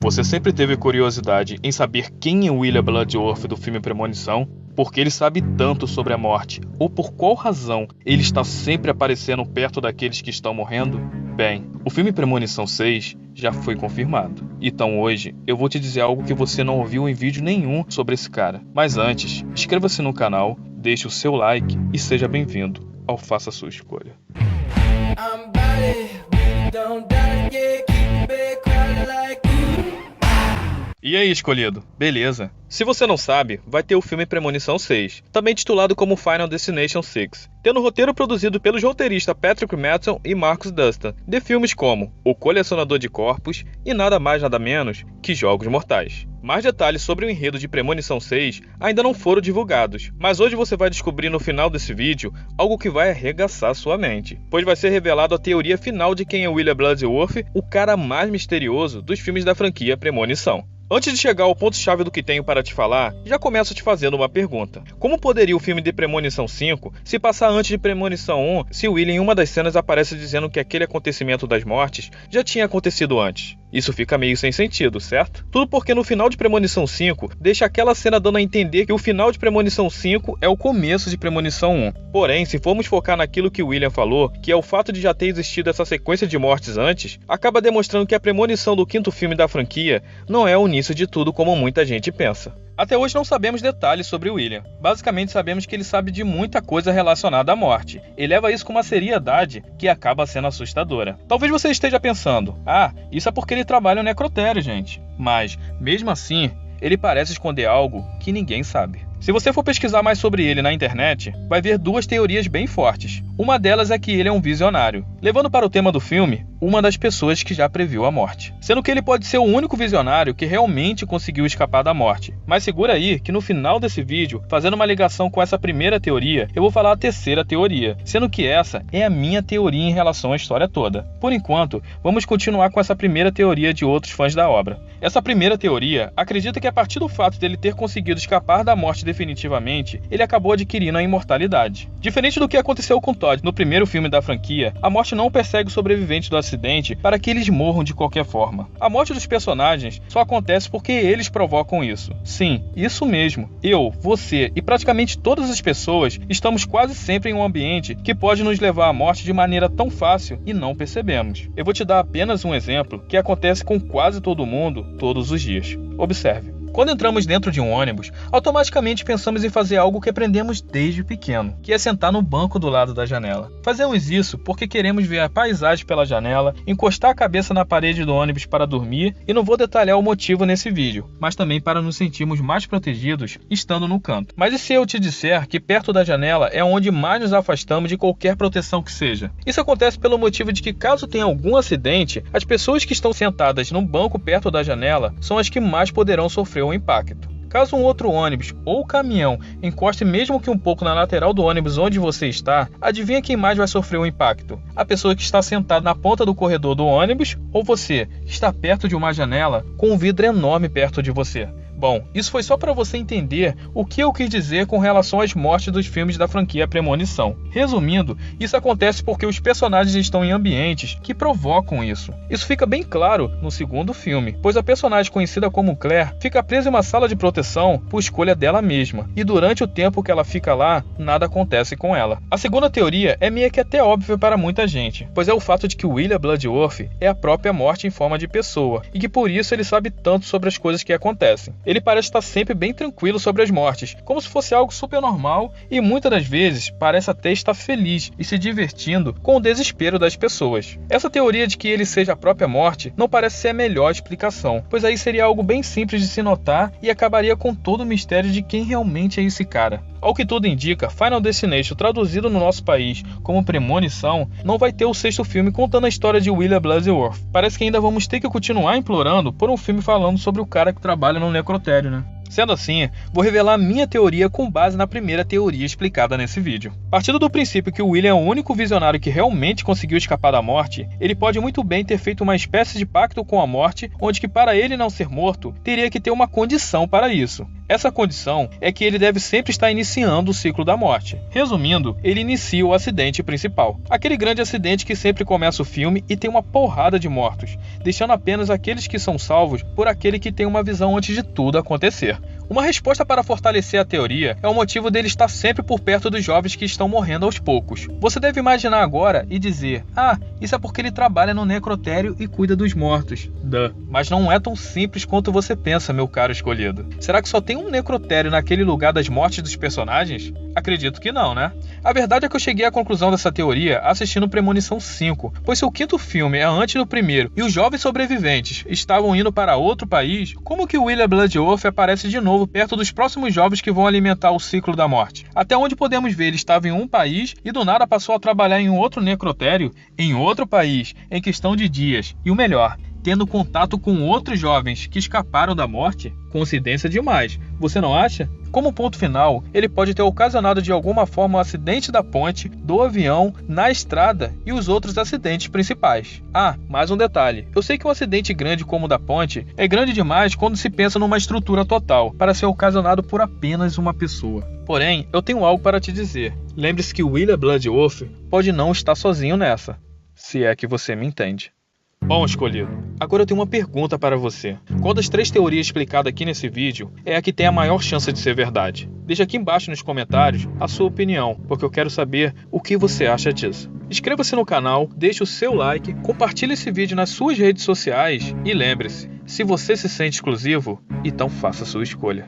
Você sempre teve curiosidade em saber quem é William Bloodworth do filme Premonição? Por que ele sabe tanto sobre a morte? Ou por qual razão ele está sempre aparecendo perto daqueles que estão morrendo? Bem, o filme Premonição 6 já foi confirmado. Então hoje eu vou te dizer algo que você não ouviu em vídeo nenhum sobre esse cara. Mas antes, inscreva-se no canal, deixe o seu like e seja bem-vindo ao Faça a Sua Escolha. E aí, escolhido? Beleza? Se você não sabe, vai ter o filme Premonição 6, também titulado como Final Destination 6, tendo roteiro produzido pelos roteiristas Patrick Matheson e Marcus Dustin, de filmes como O Colecionador de Corpos e nada mais nada menos que Jogos Mortais. Mais detalhes sobre o enredo de Premonição 6 ainda não foram divulgados, mas hoje você vai descobrir no final desse vídeo algo que vai arregaçar sua mente, pois vai ser revelado a teoria final de quem é William Bloodworth, o cara mais misterioso dos filmes da franquia Premonição. Antes de chegar ao ponto-chave do que tenho para te falar, já começo te fazendo uma pergunta. Como poderia o filme de Premonição 5 se passar antes de Premonição 1 se William em uma das cenas aparece dizendo que aquele acontecimento das mortes já tinha acontecido antes? Isso fica meio sem sentido, certo? Tudo porque no final de Premonição 5 deixa aquela cena dando a entender que o final de Premonição 5 é o começo de Premonição 1. Porém, se formos focar naquilo que o William falou, que é o fato de já ter existido essa sequência de mortes antes, acaba demonstrando que a premonição do quinto filme da franquia não é o início de tudo como muita gente pensa. Até hoje não sabemos detalhes sobre o William. Basicamente sabemos que ele sabe de muita coisa relacionada à morte. Ele leva isso com uma seriedade que acaba sendo assustadora. Talvez você esteja pensando, isso é porque ele trabalha no necrotério, gente. Mas, mesmo assim, ele parece esconder algo que ninguém sabe. Se você for pesquisar mais sobre ele na internet, vai ver duas teorias bem fortes. Uma delas é que ele é um visionário, levando para o tema do filme, uma das pessoas que já previu a morte. Sendo que ele pode ser o único visionário que realmente conseguiu escapar da morte. Mas segura aí que no final desse vídeo, fazendo uma ligação com essa primeira teoria, eu vou falar a terceira teoria, sendo que essa é a minha teoria em relação à história toda. Por enquanto, vamos continuar com essa primeira teoria de outros fãs da obra. Essa primeira teoria acredita que a partir do fato dele ter conseguido escapar da morte definitivamente, ele acabou adquirindo a imortalidade. Diferente do que aconteceu com Todd no primeiro filme da franquia, a morte não persegue os sobreviventes do acidente para que eles morram de qualquer forma. A morte dos personagens só acontece porque eles provocam isso. Sim, isso mesmo. Eu, você e praticamente todas as pessoas estamos quase sempre em um ambiente que pode nos levar à morte de maneira tão fácil e não percebemos. Eu vou te dar apenas um exemplo que acontece com quase todo mundo todos os dias. Observe. Quando entramos dentro de um ônibus, automaticamente pensamos em fazer algo que aprendemos desde pequeno, que é sentar no banco do lado da janela. Fazemos isso porque queremos ver a paisagem pela janela, encostar a cabeça na parede do ônibus para dormir, e não vou detalhar o motivo nesse vídeo, mas também para nos sentirmos mais protegidos estando no canto. Mas e se eu te disser que perto da janela é onde mais nos afastamos de qualquer proteção que seja? Isso acontece pelo motivo de que caso tenha algum acidente, as pessoas que estão sentadas num banco perto da janela são as que mais poderão sofrer o impacto. Caso um outro ônibus ou caminhão encoste mesmo que um pouco na lateral do ônibus onde você está, adivinha quem mais vai sofrer o impacto? A pessoa que está sentada na ponta do corredor do ônibus ou você, que está perto de uma janela com um vidro enorme perto de você? Bom, isso foi só para você entender o que eu quis dizer com relação às mortes dos filmes da franquia Premonição. Resumindo, isso acontece porque os personagens estão em ambientes que provocam isso. Isso fica bem claro no segundo filme, pois a personagem conhecida como Claire fica presa em uma sala de proteção por escolha dela mesma, e durante o tempo que ela fica lá, nada acontece com ela. A segunda teoria é meio que até óbvia para muita gente, pois é o fato de que William Bloodworth é a própria morte em forma de pessoa, e que por isso ele sabe tanto sobre as coisas que acontecem. Ele parece estar sempre bem tranquilo sobre as mortes, como se fosse algo super normal, e muitas das vezes parece até estar feliz e se divertindo com o desespero das pessoas. Essa teoria de que ele seja a própria morte não parece ser a melhor explicação, pois aí seria algo bem simples de se notar e acabaria com todo o mistério de quem realmente é esse cara. Ao que tudo indica, Final Destination, traduzido no nosso país como Premonição, não vai ter o sexto filme contando a história de William Bloodworth. Parece que ainda vamos ter que continuar implorando por um filme falando sobre o cara que trabalha no necrotério, né? Sendo assim, vou revelar a minha teoria com base na primeira teoria explicada nesse vídeo. Partindo do princípio que o William é o único visionário que realmente conseguiu escapar da morte, ele pode muito bem ter feito uma espécie de pacto com a morte, onde que para ele não ser morto, teria que ter uma condição para isso. Essa condição é que ele deve sempre estar iniciando o ciclo da morte. Resumindo, ele inicia o acidente principal. Aquele grande acidente que sempre começa o filme e tem uma porrada de mortos, deixando apenas aqueles que são salvos por aquele que tem uma visão antes de tudo acontecer. Uma resposta para fortalecer a teoria é o motivo dele estar sempre por perto dos jovens que estão morrendo aos poucos. Você deve imaginar agora e dizer: isso é porque ele trabalha no necrotério e cuida dos mortos. Mas não é tão simples quanto você pensa, meu caro escolhido. Será que só tem um necrotério naquele lugar das mortes dos personagens? Acredito que não, né? A verdade é que eu cheguei à conclusão dessa teoria assistindo Premonição 5, pois se o quinto filme é antes do primeiro e os jovens sobreviventes estavam indo para outro país, como que o William Bloodworth aparece de novo perto dos próximos jovens que vão alimentar o ciclo da morte? Até onde podemos ver, ele estava em um país e do nada passou a trabalhar em um outro necrotério, em outro país, em questão de dias. E o melhor, tendo contato com outros jovens que escaparam da morte? Coincidência demais, você não acha? Como ponto final, ele pode ter ocasionado de alguma forma o acidente da ponte, do avião, na estrada e os outros acidentes principais. Mais um detalhe. Eu sei que um acidente grande como o da ponte é grande demais quando se pensa numa estrutura total, para ser ocasionado por apenas uma pessoa. Porém, eu tenho algo para te dizer. Lembre-se que o William Bloodworth pode não estar sozinho nessa, se é que você me entende. Bom, escolhido, agora eu tenho uma pergunta para você. Qual das 3 teorias explicadas aqui nesse vídeo é a que tem a maior chance de ser verdade? Deixa aqui embaixo nos comentários a sua opinião, porque eu quero saber o que você acha disso. Inscreva-se no canal, deixe o seu like, compartilhe esse vídeo nas suas redes sociais e lembre-se, se você se sente exclusivo, então faça a sua escolha.